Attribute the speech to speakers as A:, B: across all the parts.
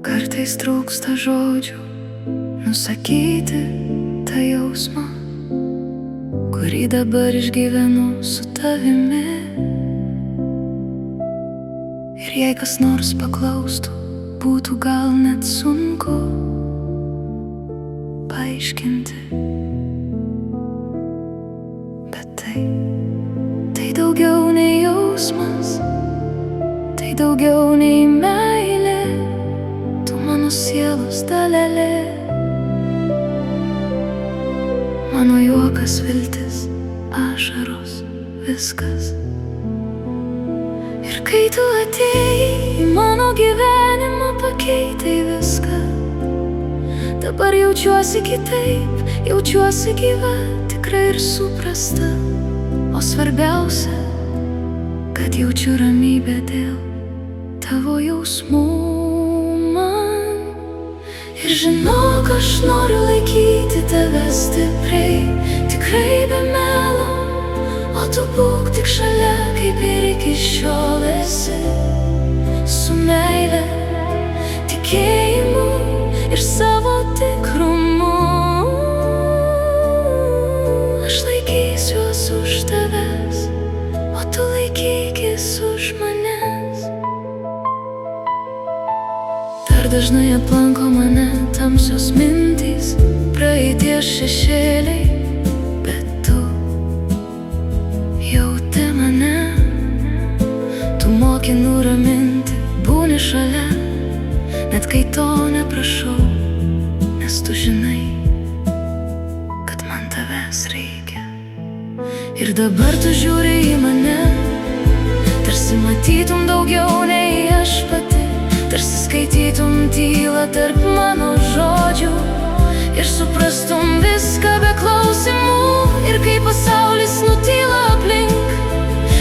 A: Kartais trūksta žodžių nusakyti tą jausmą, kurį dabar išgyvenu su tavimi. Ir jei kas nors paklaustų, būtų gal net sunku paaiškinti. Bet tai daugiau nei jausmas, tai daugiau nei meilė, tu mano sielos dalelė. Mano juokas, viltis, ašaros, viskas. Ir kai tu atėjai, mano gyvenimą pakeitai viską. Dabar jaučiuosi kitaip, jaučiuosi gyva, tikra ir suprasta. O svarbiausia, kad jaučiu ramybę dėl tavo jausmų man. Ir žinok, aš noriu laikyti tave stipriai, tikrai be melo. O tu būk tik šalia, kaip ir iki šiol esi. Su meile, tikėjimu ir savo tikrumu. Aš laikysiuos už tavęs, o tu laikykis už manęs. Dar dažnai aplanko mane tamsios mintys, praeities šešėliai, bet tu jauti mane. Tu moki nuraminti, būni šalia, net kai to neprašau, nes tu žinai, kad man tavęs reikia. Ir dabar tu žiūri į mane, tarsi matytum daugiau nei aš pati, tarsi skaitytum tylą tarp mano žodžių ir suprastum viską be klausimų. Ir kai pasaulis nutyla aplink,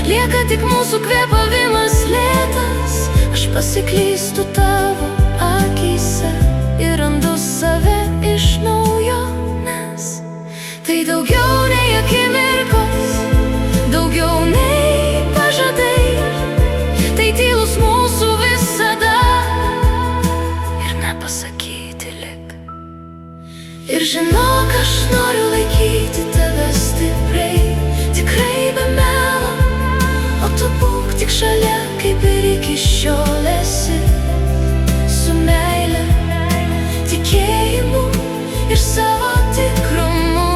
A: lieka tik mūsų kvėpavimas lėtas. Aš pasiklystu tavo akyse ir randu save iš naujo, nes tai daugiau nei akimirkos, daugiau nei pažadai. Tai tylus mūsų visada ir nepasakyti lik. Ir žinok, aš noriu laikyti tave stipriai, tikrai be melo. O tu būk tik šalia, kaip ir iki šiol esi. Su meile, tikėjimu ir savo tikrumu.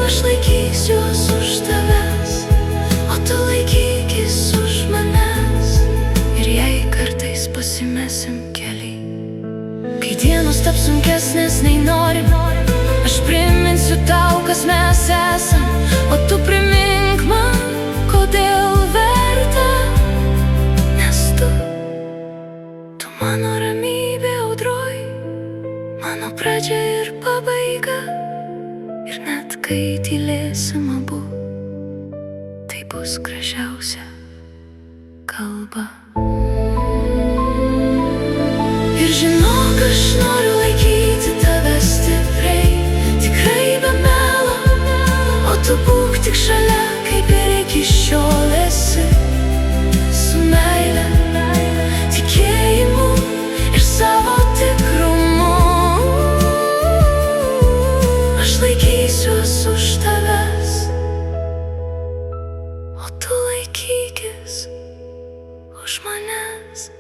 A: Aš laikysiuos už tavęs, o tu laikykis už manęs. Ir jei kartais pasimesim keliai, kai dienos taps sunkesnės nei norim, aš priminsiu tau, kas mes esam. O tu primink man, kodėl verta. Nes tu mano ramybė audroj, mano pradžia ir pabaiga. Ir net kai tylėsim abu, tai bus gražiausia kalba. Ir žinok, aš noriu laikyti tave stipriai, tikrai be melo. O tu būk tik šalia, kaip ir iki šiol esi. Su meile, tikėjimu ir savo tikrumu. Aš laikysiuos už tavęs, o tu laikykis už manęs.